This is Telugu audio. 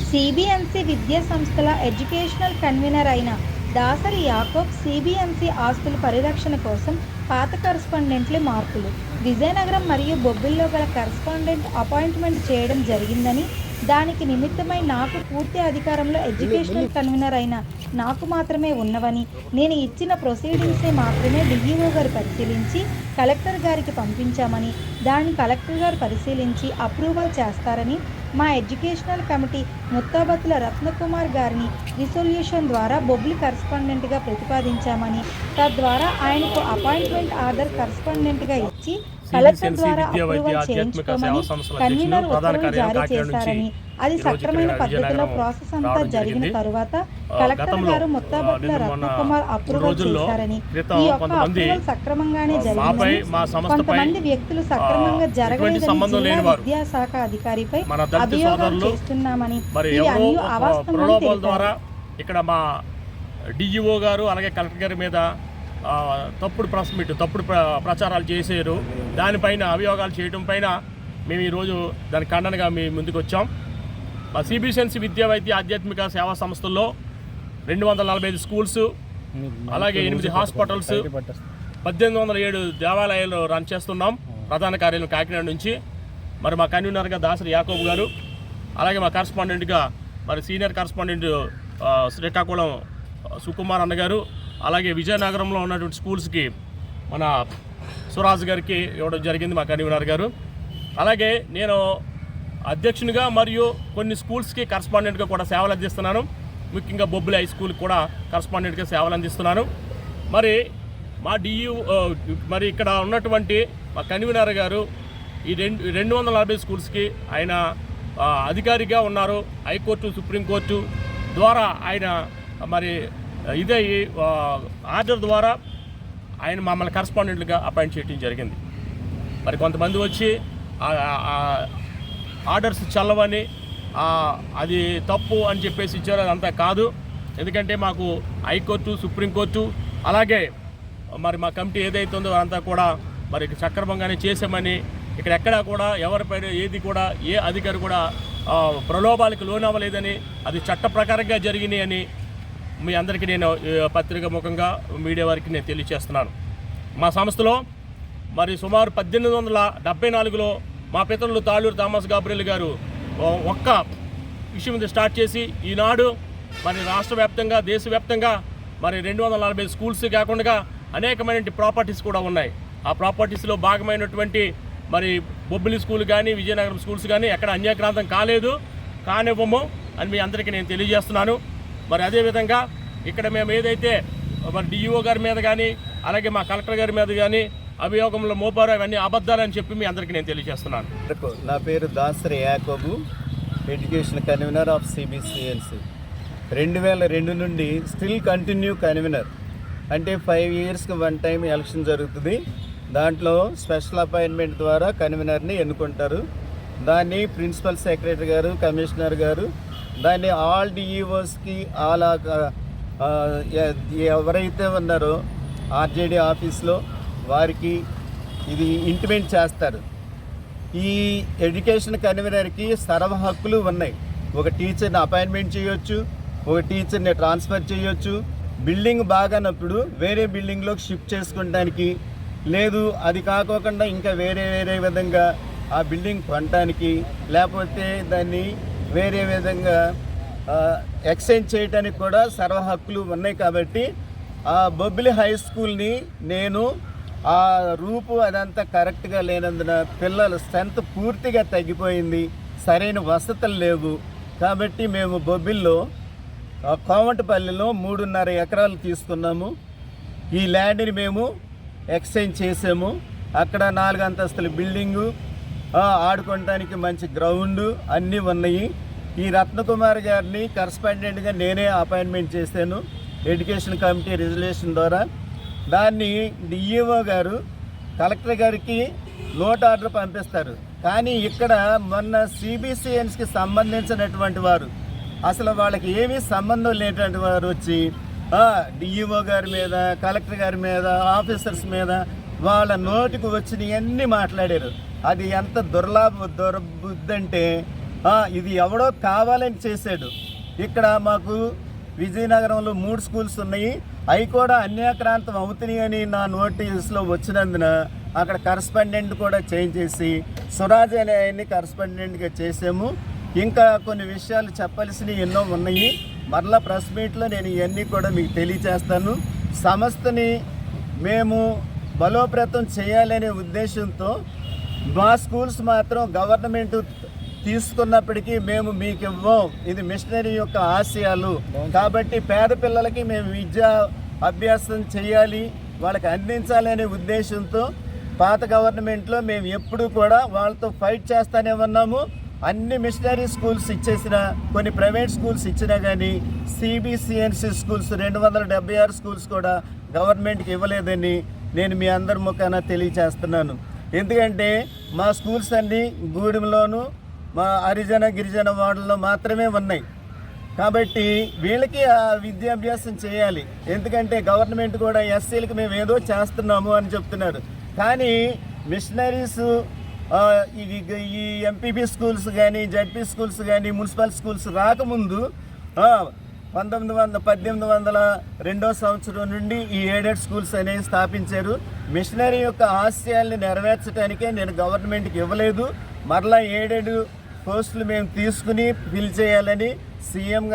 సిబిఎంసి విద్యా సంస్థల ఎడ్యుకేషనల్ కన్వీనర్ అయిన దాసరి యాకోబ్ సిబిఎంసి ఆస్తుల పరిరక్షణ కోసం పాత కరస్పాండెంట్ల మార్పులు, విజయనగరం మరియు బొబ్బిలిలో గల కరస్పాండెంట్ అపాయింట్మెంట్ చేయడం జరిగిందని, దానికి నిమిత్తమై నాకు పూర్తి అధికారంలో ఎడ్యుకేషనల్ కన్వీనర్ అయిన నాకు మాత్రమే ఉన్నవని, నేను ఇచ్చిన ప్రొసీడింగ్సే మాత్రమే డిఈఓ గారు పరిశీలించి కలెక్టర్ గారికి పంపించామని, దాన్ని కలెక్టర్ గారు పరిశీలించి అప్రూవల్ చేస్తారని మా ఎడ్యుకేషనల్ కమిటీ ముత్తాబత్తుల రత్నకుమార్ గారిని రిసొల్యూషన్ ద్వారా బొబ్బిలి కరస్పాండెంట్గా ప్రతిపాదించామని, తద్వారా ఆయనకు అపాయింట్మెంట్ ఆర్డర్ కరస్పాండెంట్గా ఇచ్చి కలెక్టర్ ద్వారా అప్రూవల్ చేయించుకోమని కన్వీనర్ ఉత్తర్వులు జారీ చేశారని, అది సక్రమైన పద్ధతిలో ప్రాసెస్ అంతా జరిగిన తరువాత కలెక్టర్ గారు ముత్తాబత్తుల రత్నకుమార్ అప్రూవల్ చేశారని, ఈ యొక్క అప్రూవల్ సక్రమంగానే జరిగిందని, కొంతమంది వ్యక్తులు సక్రమంగా జరగలేదని జిల్లా విద్యాశాఖ అధికారిపై అభియోగాలు చేస్తున్నామని, ఇది అన్ని అవాస్తవమని తెలిపారు. ఇక్కడ మా డిఈఓ గారు అలాగే కలెక్టర్ గారి మీద తప్పుడు ప్రెస్ మీట్, తప్పుడు ప్రచారాలు చేశారు. దానిపైన అభియోగాలు చేయడం పైన మేము ఈరోజు దాని ఖండనగా మీ ముందుకు వచ్చాం. మా సిబిఎంసి విద్యా వైద్య ఆధ్యాత్మిక సేవా సంస్థల్లో 245 స్కూల్స్, అలాగే 8 హాస్పిటల్స్, 1807 దేవాలయాలు రన్ చేస్తున్నాం. ప్రధాన కార్యాలయం కాకినాడ నుంచి. మరి మా కన్వీనర్గా దాసరి యాకోబ్ గారు, అలాగే మా కరస్పాండెంట్గా మరి సీనియర్ కరస్పాండెంట్ శ్రీకాకుళం సుకుమార్ అన్న గారు, అలాగే విజయనగరంలో ఉన్నటువంటి స్కూల్స్కి మన సురాజ్ గారికి ఇవ్వడం జరిగింది మా కన్వీనర్ గారు. అలాగే నేను అధ్యక్షునిగా మరియు కొన్ని స్కూల్స్కి కరస్పాండెంట్గా కూడా సేవలు అందిస్తున్నాను. ముఖ్యంగా బొబ్బిలి హై స్కూల్కి కూడా కరస్పాండెంట్గా సేవలు అందిస్తున్నాను. మరి మా మరి ఇక్కడ ఉన్నటువంటి మా కన్వీనర్ గారు ఈ 240 స్కూల్స్కి ఆయన అధికారిగా ఉన్నారు. హైకోర్టు, సుప్రీంకోర్టు ద్వారా ఆయన మరి ఇదే ఆర్డర్ ద్వారా ఆయన మమ్మల్ని కరస్పాండెంట్లుగా అపాయింట్ చేయడం జరిగింది. మరి కొంతమంది వచ్చి ఆర్డర్స్ చల్లవని, అది తప్పు అని చెప్పేసి ఇచ్చారు. అదంతా కాదు. ఎందుకంటే మాకు హైకోర్టు, సుప్రీంకోర్టు అలాగే మరి మా కమిటీ ఏదైతే ఉందో అదంతా కూడా మరి సక్రమంగానే చేసామని, ఇక్కడ ఎక్కడా కూడా ఎవరిపైన ఏది కూడా ఏ అధికారి కూడా ప్రలోభాలకు లోనవ్వలేదని, అది చట్ట ప్రకారంగా జరిగినాయి అని మీ అందరికీ నేను పత్రిక ముఖంగా మీడియా వారికి నేను తెలియజేస్తున్నాను. మా సంస్థలో మరి సుమారు 1874లో మా పితరులు తాళూరు థామస్ గాబ్రియల్ గారు ఒక్క విషయం మీద స్టార్ట్ చేసి ఈనాడు మరి రాష్ట్ర వ్యాప్తంగా, దేశవ్యాప్తంగా మరి 240 స్కూల్స్ కాకుండా అనేకమైన ప్రాపర్టీస్ కూడా ఉన్నాయి. ఆ ప్రాపర్టీస్లో భాగమైనటువంటి మరి బొబ్బిలి స్కూల్ కానీ, విజయనగరం స్కూల్స్ కానీ ఎక్కడ అన్యాక్రాంతం కానివ్వము అని మీ అందరికీ నేను తెలియజేస్తున్నాను. మరి అదేవిధంగా ఇక్కడ మేము ఏదైతే మరి డిఈఓ గారి మీద కానీ అలాగే మా కలెక్టర్ గారి మీద కానీ అభియోగంలో మోపారు, అవన్నీ అబద్ధాలని చెప్పి మీ అందరికీ నేను తెలియజేస్తున్నాను. నా పేరు దాసరి యాకోబు, ఎడ్యుకేషన్ కన్వీనర్ ఆఫ్ సిబిఎంసి. 2002 నుండి స్టిల్ కంటిన్యూ కన్వీనర్. అంటే 5 yearsకి 1 time ఎలక్షన్ జరుగుతుంది. దాంట్లో స్పెషల్ అపాయింట్మెంట్ ద్వారా కన్వీనర్ని ఎన్నుకుంటారు. దాన్ని ప్రిన్సిపల్ సెక్రటరీ గారు, కమిషనర్ గారు దాన్ని ఆల్ డిఈఓస్కి ఎవరైతే ఉన్నారో ఆర్జేడీ ఆఫీస్లో వారికి ఇది ఇంటిమేట్ చేస్తారు. ఈ ఎడ్యుకేషన్ కన్వీనర్కి సర్వ హక్కులు ఉన్నాయి. ఒక టీచర్ని అపాయింట్మెంట్ చేయొచ్చు, ఒక టీచర్ని ట్రాన్స్ఫర్ చేయొచ్చు, బిల్డింగ్ బాగానప్పుడు వేరే బిల్డింగ్లోకి షిఫ్ట్ చేసుకోవడానికి, లేదు అది కాకోకుండా ఇంకా వేరే విధంగా ఆ బిల్డింగ్ కొనడానికి, లేకపోతే దాన్ని వేరే విధంగా ఎక్స్చేంజ్ చేయడానికి కూడా సర్వ హక్కులు ఉన్నాయి. కాబట్టి ఆ బొబ్బిలి హై స్కూల్ని నేను ఆ రూపు అదంతా కరెక్ట్గా లేనందున పిల్లల స్ట్రెంత్ పూర్తిగా తగ్గిపోయింది, సరైన వసతులు లేవు. కాబట్టి మేము బొబ్బిల్లో కోమటపల్లిలో 3.5 ఎకరాలు తీసుకున్నాము. ఈ ల్యాండ్ని మేము ఎక్స్చేంజ్ చేసాము. అక్కడ 4 అంతస్తుల బిల్డింగు, ఆడుకోవడానికి మంచి గ్రౌండ్ అన్నీ ఉన్నాయి. ఈ రత్నకుమార్ గారిని కరస్పాండెంట్గా నేనే అపాయింట్మెంట్ చేశాను ఎడ్యుకేషన్ కమిటీ రిజల్యూషన్ ద్వారా. దాన్ని డిఈఓ గారు కలెక్టర్ గారికి నోట్ ఆర్డర్ పంపిస్తారు. కానీ ఇక్కడ మొన్న సిబిఎంసికి సంబంధించినటువంటి వారు, అసలు వాళ్ళకి ఏమీ సంబంధం లేనటువంటి వారు వచ్చి డిఈఓ గారి మీద, కలెక్టర్ గారి మీద, ఆఫీసర్స్ మీద వాళ్ళ నోటికి వచ్చినవన్నీ మాట్లాడారు. అది ఎంత దుర్బుద్ధి అంటే ఇది ఎవడో కావాలని చేశాడు. ఇక్కడ మాకు విజయనగరంలో 3 స్కూల్స్ ఉన్నాయి, అవి కూడా అన్యాక్రాంతం అవుతున్నాయి అని నా నోటీస్లో వచ్చినందున అక్కడ కరస్పాండెంట్ కూడా చేంజ్ చేసి స్వరాజ్ అనే ఆయన్ని కరస్పాండెంట్గా చేసాము. ఇంకా కొన్ని విషయాలు చెప్పాల్సినవి ఎన్నో ఉన్నాయి. మరలా ప్రెస్ మీట్లో నేను ఇవన్నీ కూడా మీకు తెలియచేస్తాను. సంస్థని మేము బలోపేతం చేయాలనే ఉద్దేశంతో మా స్కూల్స్ మాత్రం గవర్నమెంట్ తీసుకున్నప్పటికీ మేము మీకు ఇవ్వం, ఇది మిషనరీ యొక్క ఆశయాలు కాబట్టి పేద పిల్లలకి మేము విద్యా అభ్యాసం చేయాలి, వాళ్ళకి అందించాలనే ఉద్దేశంతో పాత గవర్నమెంట్లో మేము ఎప్పుడు కూడా వాళ్ళతో ఫైట్ చేస్తూనే ఉన్నాము. అన్ని మిషనరీ స్కూల్స్ ఇచ్చేసిన, కొన్ని ప్రైవేట్ స్కూల్స్ ఇచ్చినా కానీ సిబిసిఎన్సి స్కూల్స్ 276 స్కూల్స్ కూడా గవర్నమెంట్కి ఇవ్వలేదని నేను మీ అందరి ముఖాన తెలియచేస్తున్నాను. ఎందుకంటే మా స్కూల్స్ అన్నీ గూడెంలోను మా హరిజన గిరిజన వార్డుల్లో మాత్రమే ఉన్నాయి. కాబట్టి వీళ్ళకి ఆ విద్యాభ్యాసం చేయాలి. ఎందుకంటే గవర్నమెంట్ కూడా ఎస్సీలకు మేము ఏదో చేస్తున్నాము అని చెప్తున్నారు. కానీ మిషనరీస్ ఈ ఎంపీపీ స్కూల్స్ కానీ జడ్పీ స్కూల్స్ కానీ మున్సిపల్ స్కూల్స్ రాకముందు 1802 సంవత్సరం నుండి ఈ ఎయిడెడ్ స్కూల్స్ అనేవి స్థాపించారు. మిషనరీ యొక్క ఆశయాల్ని నెరవేర్చడానికే నేను గవర్నమెంట్కి ఇవ్వలేదు. మరలా ఎయిడెడ్ పోస్టులు మేము తీసుకుని ఫిల్ చేయాలని సీఎం